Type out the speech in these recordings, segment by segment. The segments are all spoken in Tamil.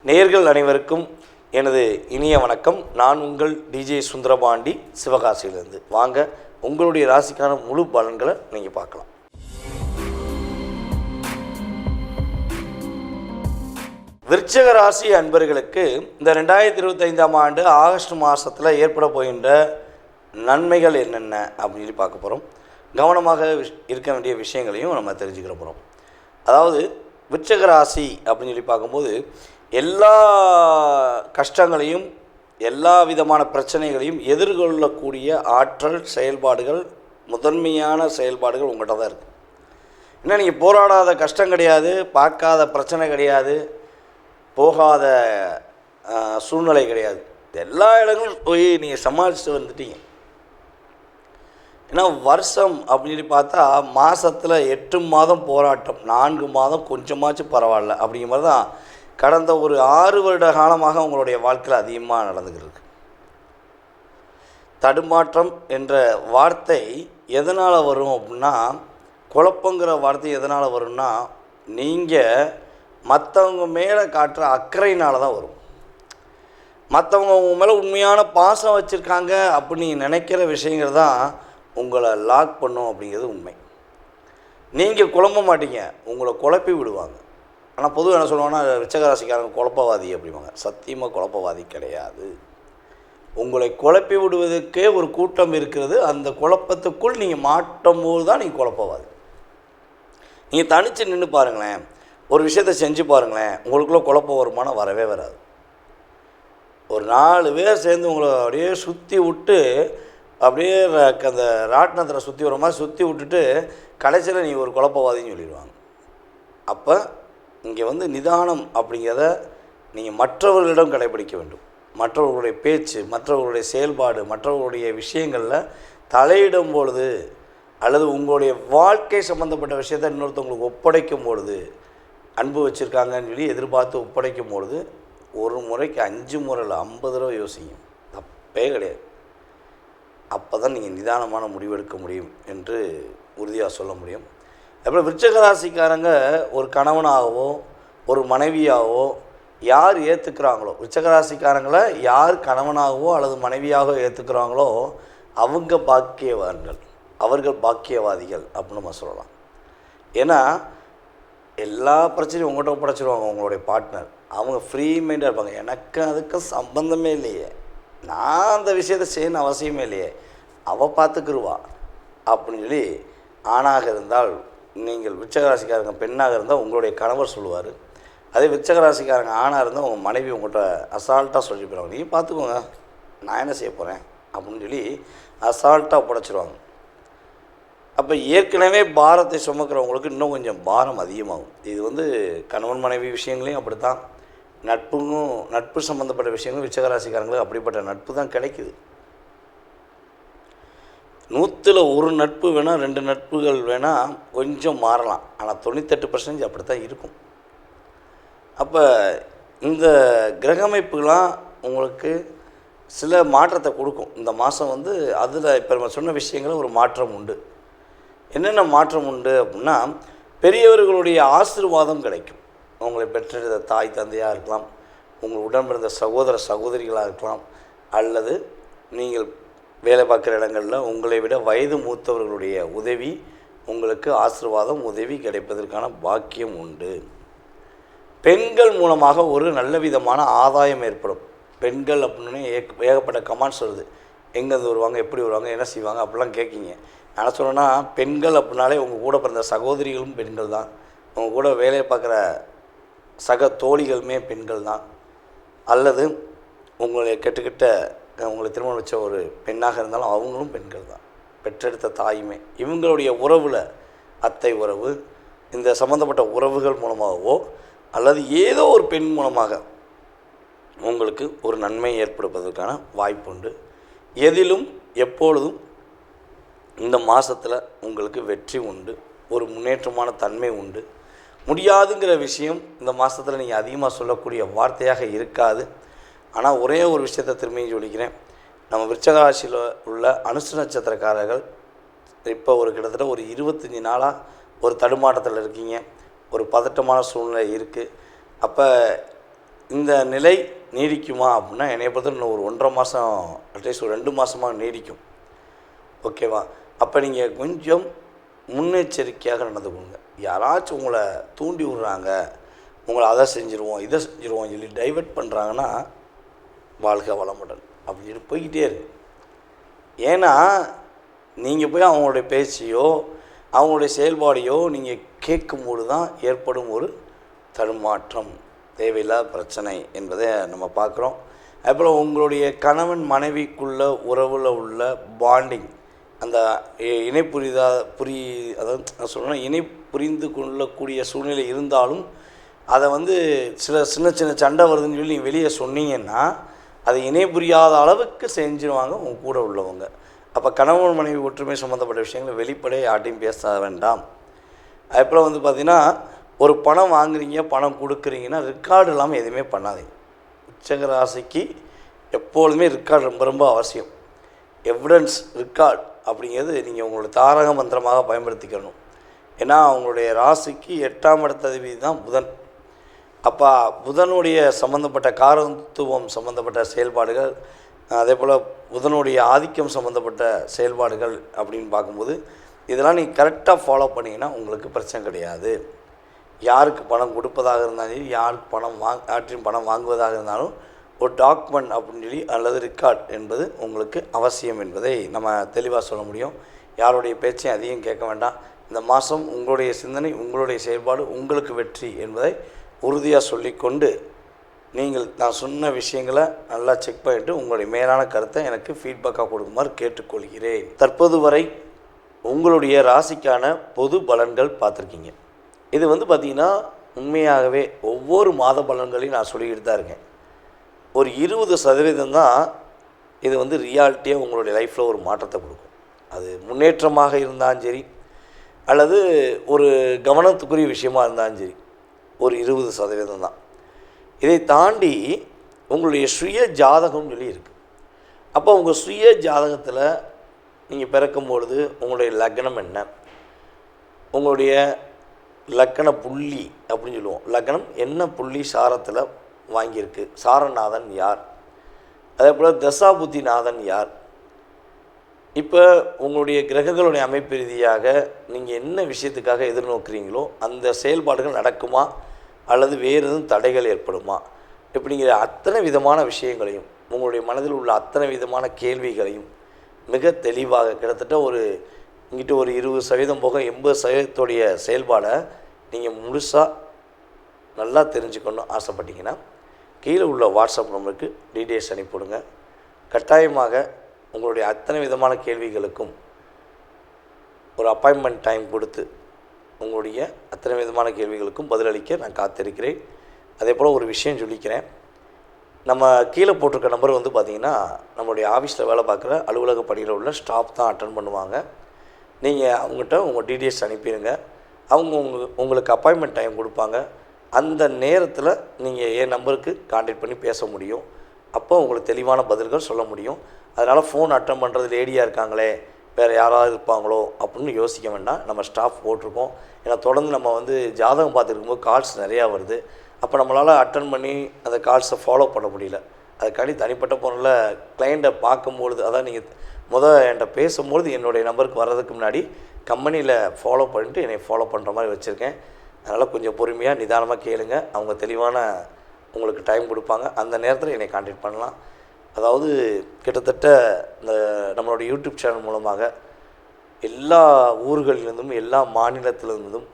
நேயர்கள் அனைவருக்கும் எனது இனிய வணக்கம். நான் உங்கள் டிஜே சுந்தரபாண்டி, சிவகாசியிலிருந்து. வாங்க, உங்களுடைய ராசிக்கான முழு பலன்களை நீங்கள் பார்க்கலாம். விருச்சிக ராசி அன்பர்களுக்கு இந்த 2025ஆம் ஆண்டு ஆகஸ்ட் மாதத்தில் ஏற்பட போகின்ற நன்மைகள் என்னென்ன அப்படின்னு சொல்லி பார்க்க போகிறோம். கவனமாக இருக்க வேண்டிய விஷயங்களையும் நம்ம தெரிஞ்சுக்கிற போகிறோம். அதாவது விருச்சிக ராசி அப்படின்னு சொல்லி பார்க்கும்போது எல்லா கஷ்டங்களையும் எல்லா விதமான பிரச்சனைகளையும் எதிர்கொள்ளக்கூடிய ஆற்றல், செயல்பாடுகள், முதன்மையான செயல்பாடுகள் உங்கள்கிட்ட தான் இருக்குது. ஏன்னா நீங்கள் போராடாத கஷ்டம் கிடையாது, பார்க்காத பிரச்சனை கிடையாது, போகாத சூழ்நிலை கிடையாது. எல்லா இடங்களும் போய் நீங்கள் சமாளிச்சுட்டு வந்துட்டீங்க. ஏன்னா வருஷம் அப்படின்னு பார்த்தா மாதத்தில் 8 மாதம் போராட்டம், 4 மாதம் கொஞ்சமாச்சும் பரவாயில்ல அப்படிங்கிற மாதிரி தான் கடந்த ஒரு 6 வருட காலமாக உங்களுடைய வாழ்க்கையில் அதிகமாக நடந்துக்கிட்டு. தடுமாற்றம் என்ற வார்த்தை எதனால் வரும் அப்படின்னா, குழப்பங்கிற வார்த்தை எதனால் வரும்னா, நீங்கள் மற்றவங்க மேலே காட்டுற அக்கறையினால தான் வரும். மற்றவங்க உங்கள் மேலே உண்மையான பாசம் வச்சுருக்காங்க அப்படின்னு நினைக்கிற விஷயங்கள் தான் உங்களை லாக் பண்ணும் அப்படிங்கிறது உண்மை. நீங்கள் குழம்ப மாட்டீங்க, உங்களை குழப்பி விடுவாங்க. ஆனால் பொதுவாக என்ன சொல்லுவாங்கன்னா, விருச்சிக ராசிக்காரங்க குழப்பவாதி அப்படிம்பாங்க. சத்தியமாக குழப்பவாதி கிடையாது. உங்களை குழப்பி விடுவதற்கே ஒரு கூட்டம் இருக்கிறது. அந்த குழப்பத்துக்குள் நீங்கள் மாட்டும் போது தான் நீங்கள் குழப்பவாதி. நீங்கள் தனித்து நின்று பாருங்களேன், ஒரு விஷயத்தை செஞ்சு பாருங்களேன், உங்களுக்குள்ளே குழப்பம் வருமானம் வரவே வராது. ஒரு 4 பேர் சேர்ந்து உங்களை அப்படியே சுற்றி விட்டு, அப்படியே அந்த ராட்டினத்தில் சுற்றி வர மாதிரி சுற்றி விட்டுட்டு கடைசியில் நீங்கள் ஒரு குழப்பவாதின்னு சொல்லிடுவாங்க. அப்போ இங்கே நிதானம் அப்படிங்கிறத நீங்கள் மற்றவர்களிடம் கடைபிடிக்க வேண்டும். மற்றவர்களுடைய பேச்சு, மற்றவர்களுடைய செயல்பாடு, மற்றவர்களுடைய விஷயங்களில் தலையிடும் பொழுது, அல்லது உங்களுடைய வாழ்க்கை சம்மந்தப்பட்ட விஷயத்தை இன்னொருத்தவங்களுக்கு ஒப்படைக்கும் பொழுது, அன்பு வச்சுருக்காங்கன்னு சொல்லி எதிர்பார்த்து ஒப்படைக்கும் பொழுது, ஒரு முறைக்கு 5 முறை இல்லை 50 தடவை யோசிங்க. தப்பே கிடையாது. அப்போ தான் நீங்கள் நிதானமான முடிவெடுக்க முடியும் என்று உறுதியாக சொல்ல முடியும். அப்புறம் விருச்சிக ராசிக்காரங்க ஒரு கணவனாகவோ ஒரு மனைவியாகவோ யார் ஏற்றுக்கிறாங்களோ, விருச்சிக ராசிக்காரங்களை யார் கணவனாகவோ அல்லது மனைவியாகவோ ஏற்றுக்கிறாங்களோ அவங்க பாக்கியவான்கள், அவர்கள் பாக்கியவாதிகள் அப்படின்னு நம்ம சொல்லலாம். ஏன்னா எல்லா பிரச்சனையும் உங்கள்கிட்ட ஒப்படைச்சிருவாங்க உங்களுடைய பார்ட்னர். அவங்க ஃப்ரீ மைண்டாக இருப்பாங்க. எனக்கு அதுக்கு சம்பந்தமே இல்லையே, நான் அந்த விஷயத்தை செய்யணும் அவசியமே இல்லையே, அவள் பார்த்துக்குருவா அப்படின்னு சொல்லி ஆணாக இருந்தால், நீங்கள் விருச்சிக ராசிக்காரங்க பெண்ணாக இருந்தால் உங்களுடைய கணவர் சொல்லுவார். அதே விருச்சிக ராசிக்காரங்க ஆணாக இருந்தால் உங்கள் மனைவி உங்கள்கிட்ட அசால்ட்டாக சொல்லி போயிடுவாங்க, நீ பார்த்துக்கோங்க நான் என்ன செய்ய போகிறேன் அப்படின்னு சொல்லி அசால்ட்டாக புடைச்சிருவாங்க. அப்போ ஏற்கனவே பாரத்தை சுமக்கிறவங்களுக்கு இன்னும் கொஞ்சம் பாரம் அதிகமாகும். இது கணவன் மனைவி விஷயங்களையும் அப்படி தான், நட்பு சம்மந்தப்பட்ட விஷயங்களும் விருச்சிக ராசிக்காரங்களுக்கு அப்படிப்பட்ட நட்பு தான் கிடைக்குது. 100ல் 1 நட்பு வேணால் 2 நட்புகள் வேணால் கொஞ்சம் மாறலாம், ஆனால் 98% அப்படி தான் இருக்கும். அப்போ இந்த கிரகமைப்புகளாம் உங்களுக்கு சில மாற்றத்தை கொடுக்கும். இந்த மாதம் அதில் இப்போ நம்ம சொன்ன விஷயங்கள் ஒரு மாற்றம் உண்டு. என்னென்ன மாற்றம் உண்டு அப்படின்னா, பெரியவர்களுடைய ஆசீர்வாதம் கிடைக்கும். உங்களை பெற்றெடுத்த தாய் தந்தையாக இருக்கலாம், உங்கள் உடன் பிறந்த சகோதர சகோதரிகளாக இருக்கலாம், அல்லது நீங்கள் வேலை பார்க்குற இடங்களில் உங்களை விட வயது மூத்தவர்களுடைய உதவி, உங்களுக்கு ஆசீர்வாதம் உதவி கிடைப்பதற்கான பாக்கியம் உண்டு. பெண்கள் மூலமாக ஒரு நல்ல விதமான ஆதாயம் ஏற்படும். பெண்கள் அப்படின்னு ஏகப்பட்ட கமெண்ட்ஸ் வருது, எங்கேருந்து வருவாங்க, எப்படி வருவாங்க, என்ன செய்வாங்க அப்படிலாம் கேட்கிங்க. நான் சொல்கிறேன்னா, பெண்கள் அப்படின்னாலே உங்கள் கூட பிறந்த சகோதரிகளும் பெண்கள் தான், உங்கள் கூட வேலை பார்க்குற சக தோழிகளுமே பெண்கள் தான், அல்லது உங்களை கெட்டுக்கிட்ட உங்களை திருமணம் வச்ச ஒரு பெண்ணாக இருந்தாலும் அவங்களும் பெண்கள் தான், பெற்றெடுத்த தாயுமே. இவங்களுடைய உறவில் அத்தை உறவு, இந்த சம்மந்தப்பட்ட உறவுகள் மூலமாகவோ அல்லது ஏதோ ஒரு பெண் மூலமாக உங்களுக்கு ஒரு நன்மை ஏற்படுவதற்கான வாய்ப்பு உண்டு. எதிலும் எப்பொழுதும் இந்த மாதத்தில் உங்களுக்கு வெற்றி உண்டு, ஒரு முன்னேற்றமான தன்மை உண்டு. முடியாதுங்கிற விஷயம் இந்த மாதத்தில் நீங்கள் அதிகமாக சொல்லக்கூடிய வார்த்தையாக இருக்காது. ஆனால் ஒரே ஒரு விஷயத்தை திரும்பியும் சொல்லிக்கிறேன், நம்ம விருச்சிக ராசியில் உள்ள அனுச நட்சத்திரக்காரர்கள் இப்போ கிட்டத்தட்ட ஒரு 25 நாளாக ஒரு தடுமாற்றத்தில் இருக்கீங்க, ஒரு பதட்டமான சூழ்நிலை இருக்குது. அப்போ இந்த நிலை நீடிக்குமா அப்படின்னா என்னைய பொறுத்த இன்னும் ஒரு 1.5 மாதம், அட்லீஸ்ட் ஒரு 2 மாதமாக நீடிக்கும். ஓகேவா? அப்போ நீங்கள் கொஞ்சம் முன்னெச்சரிக்கையாக நடந்துக்கோங்க. யாராச்சும் உங்களை தூண்டி விடுறாங்க, உங்களை அதை செஞ்சுருவோம் இதை செஞ்சுருவோம் சொல்லி டைவெர்ட் பண்ணுறாங்கன்னா வாழ்க வளமுடன் அப்படின்னு போய்கிட்டே இருக்கு. ஏன்னா நீங்கள் போய் அவங்களுடைய பேச்சையோ அவங்களுடைய செயல்பாடையோ நீங்கள் கேட்கும்போது தான் ஏற்படும் ஒரு தடுமாற்றம், தேவையில்லாத பிரச்சனை என்பதை நம்ம பார்க்குறோம். அதுபோல் உங்களுடைய கணவன் மனைவிக்குள்ள உறவில் உள்ள பாண்டிங், அந்த அதாவது நான் சொல்கிறேன், இணை புரிந்து கொள்ளக்கூடிய சூழ்நிலை இருந்தாலும் அதை சின்ன சின்ன சண்டை வருதுன்னு சொல்லி நீங்கள் வெளியே சொன்னீங்கன்னா அதை இணை புரியாத அளவுக்கு செஞ்சுருவாங்க உங்கள் கூட உள்ளவங்க. அப்போ கணவன் மனைவி ஒற்றுமை சம்மந்தப்பட்ட விஷயங்களை வெளிப்படையாக யார்ட்டையும் பேச வேண்டாம். அதுபோல் பார்த்திங்கன்னா, ஒரு பணம் வாங்குறீங்க, பணம் கொடுக்குறீங்கன்னா ரெக்கார்டு இல்லாமல் எதுவுமே பண்ணாதீங்க. உச்சங்க ராசிக்கு எப்பொழுதுமே ரெக்கார்டு ரொம்ப ரொம்ப அவசியம். எவிடன்ஸ் ரெக்கார்ட் அப்படிங்கிறது நீங்கள் உங்களோட தாரக மந்திரமாக பயன்படுத்திக்கணும். ஏன்னா அவங்களுடைய ராசிக்கு 8ஆம் இடத்ததிபதி தான் புதன். அப்போ புதனுடைய சம்மந்தப்பட்ட காரத்துவம் சம்மந்தப்பட்ட செயல்பாடுகள், அதே போல் புதனுடைய ஆதிக்கம் சம்மந்தப்பட்ட செயல்பாடுகள் அப்படின்னு பார்க்கும்போது இதெல்லாம் நீங்கள் கரெக்டாக ஃபாலோ பண்ணிங்கன்னா உங்களுக்கு பிரச்சனை கிடையாது. யாருக்கு பணம் கொடுப்பதாக இருந்தாலும் யாருக்கு பணம் வாங்குவதாக இருந்தாலும் ஒரு டாக்குமெண்ட் அப்படின்னு சொல்லி அல்லது ரெக்கார்ட் என்பது உங்களுக்கு அவசியம் என்பதை நம்ம தெளிவாக சொல்ல முடியும். யாருடைய பேச்சையும் அதிகம் கேட்க வேண்டாம். இந்த மாதம் உங்களுடைய சிந்தனை, உங்களுடைய செயல்பாடு உங்களுக்கு வெற்றி என்பதை உறுதியாக சொல்லிக்கொண்டு, நீங்கள் நான் சொன்ன விஷயங்களை நல்லா செக் பண்ணிவிட்டு உங்களுடைய மேலான கருத்தை எனக்கு ஃபீட்பேக்காக கொடுக்குமாறு கேட்டுக்கொள்கிறேன். தற்போது வரை உங்களுடைய ராசிக்கான பொது பலன்கள் பார்த்துருக்கீங்க. இது பார்த்திங்கன்னா உண்மையாகவே ஒவ்வொரு மாத பலன்களையும் நான் சொல்லிக்கிட்டு தான் இருக்கேன். ஒரு 20% தான் இது ரியாலிட்டியாக உங்களுடைய லைஃப்பில் ஒரு மாற்றத்தை கொடுக்கும். அது முன்னேற்றமாக இருந்தாலும் சரி அல்லது ஒரு கவனத்துக்குரிய விஷயமாக இருந்தாலும் சரி, ஒரு 20% தான். இதை தாண்டி உங்களுடைய சுய ஜாதகம்னு சொல்லி இருக்குது. அப்போ உங்கள் சுய ஜாதகத்தில் நீங்கள் பிறக்கும்பொழுது உங்களுடைய லக்னம் என்ன, உங்களுடைய லக்கண புள்ளி அப்படின்னு சொல்லுவோம். லக்னம் என்ன புள்ளி சாரத்தில் வாங்கியிருக்கு, சாரநாதன் யார், அதே போல் தசாபுத்திநாதன் யார். இப்போ உங்களுடைய கிரகங்களுடைய அமைப்பு ரீதியாக நீங்கள் என்ன விஷயத்துக்காக எதிர்நோக்குறீங்களோ அந்த செயல்பாடுகள் நடக்குமா அல்லது வேறு எதுவும் தடைகள் ஏற்படுமா இப்படிங்கிற அத்தனை விதமான விஷயங்களையும், உங்களுடைய மனதில் உள்ள அத்தனை விதமான கேள்விகளையும் மிக தெளிவாக கிட்டத்தட்ட இங்கிட்ட ஒரு 20% போக 80% செயல்பாடை நீங்கள் முழுசாக நல்லா தெரிஞ்சுக்கணும் ஆசைப்பட்டீங்கன்னா கீழே உள்ள வாட்ஸ்அப் நம்பருக்கு டீட்டெயில்ஸ் அனுப்பிவிடுங்க. கட்டாயமாக உங்களுடைய அத்தனை விதமான கேள்விகளுக்கும் ஒரு அப்பாயின்மெண்ட் டைம் கொடுத்து உங்களுடைய அத்தனை விதமான கேள்விகளுக்கும் பதிலளிக்க நான் காத்திருக்கிறேன். அதே போல் ஒரு விஷயம் சொல்லிக்கிறேன். நம்ம கீழே போட்டிருக்க நம்பர் பார்த்திங்கன்னா நம்மளுடைய ஆஃபீஸில் வேலை பார்க்குற அலுவலக பணியில் உள்ள ஸ்டாஃப் தான் அட்டன் பண்ணுவாங்க. நீங்கள் அவங்ககிட்ட உங்கள் டீட்டெயில்ஸ் அனுப்பிடுங்க. அவங்க உங்களுக்கு அப்பாயின்மெண்ட் டைம் கொடுப்பாங்க. அந்த நேரத்தில் நீங்கள் என் நம்பருக்கு கான்டாக்ட் பண்ணி பேச முடியும். அப்போ உங்களுக்கு தெளிவான பதில்கள் சொல்ல முடியும். அதனால் ஃபோன் அட்டன் பண்ணுறது லேடியாக இருக்காங்களே, வேறு யாராவது இருப்பாங்களோ அப்படின்னு யோசிக்க வேண்டாம். நம்ம ஸ்டாஃப் போட்டிருக்கோம். ஏன்னா தொடர்ந்து நம்ம ஜாதகம் பார்த்துருக்கும்போது கால்ஸ் நிறையா வருது. அப்போ நம்மளால் அட்டன் பண்ணி அந்த கால்ஸை ஃபாலோ பண்ண முடியல. அதுக்காண்டி தனிப்பட்ட ஃபோனில் கிளைண்ட்டை பார்க்கும்பொழுது, அதான் நீங்கள் என்கிட்ட பேசும்பொழுது என்னுடைய நம்பருக்கு வர்றதுக்கு முன்னாடி கம்பெனியில் ஃபாலோ பண்ணிட்டு என்னை ஃபாலோ பண்ணுற மாதிரி வச்சுருக்கேன். அதனால் கொஞ்சம் பொறுமையாக நிதானமாக கேளுங்க. அவங்க தெளிவான உங்களுக்கு டைம் கொடுப்பாங்க. அந்த நேரத்தில் என்னை கான்டாக்ட் பண்ணலாம். அதாவது கிட்டத்தட்ட இந்த நம்மளுடைய யூடியூப் சேனல் மூலமாக எல்லா ஊர்களிலிருந்தும், எல்லா மாநிலத்திலிருந்தும்,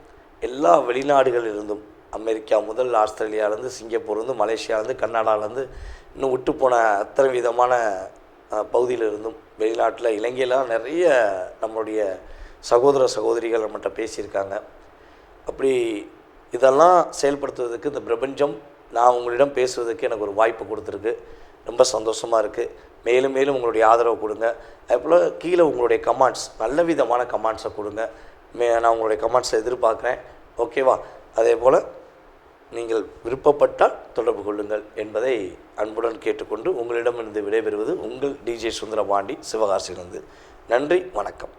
எல்லா வெளிநாடுகளிலிருந்தும், அமெரிக்கா முதல் ஆஸ்திரேலியாவிலேருந்து, சிங்கப்பூர்லேருந்து, மலேசியாவிலேருந்து, கர்நாடகாவிலேருந்து, இன்னும் விட்டு போன அத்தனை விதமான பகுதியிலிருந்தும், வெளிநாட்டில் இலங்கையிலாம் நிறைய நம்மளுடைய சகோதர சகோதரிகள் நம்மகிட்ட பேசியிருக்காங்க. அப்படி இதெல்லாம் செயல்படுத்துவதற்கு இந்த பிரபஞ்சம் நான் உங்களிடம் பேசுவதற்கு எனக்கு ஒரு வாய்ப்பு கொடுத்துருக்கு. ரொம்ப சந்தோஷமாக இருக்குது. மேலும் மேலும் உங்களுடைய ஆதரவு கொடுங்க. அதுபோல் கீழே உங்களுடைய கமெண்ட்ஸ், நல்ல விதமான கமெண்ட்ஸை கொடுங்க. நான் உங்களுடைய கமெண்ட்ஸை எதிர்பார்க்குறேன். ஓகேவா? அதே போல் நீங்கள் விருப்பப்பட்டால் தொடர்பு கொள்ளுங்கள் என்பதை அன்புடன் கேட்டுக்கொண்டு உங்களிடமிருந்து விடைபெறுவது உங்கள் டிஜே சுந்தரபாண்டி, சிவகாசியிலிருந்து. நன்றி, வணக்கம்.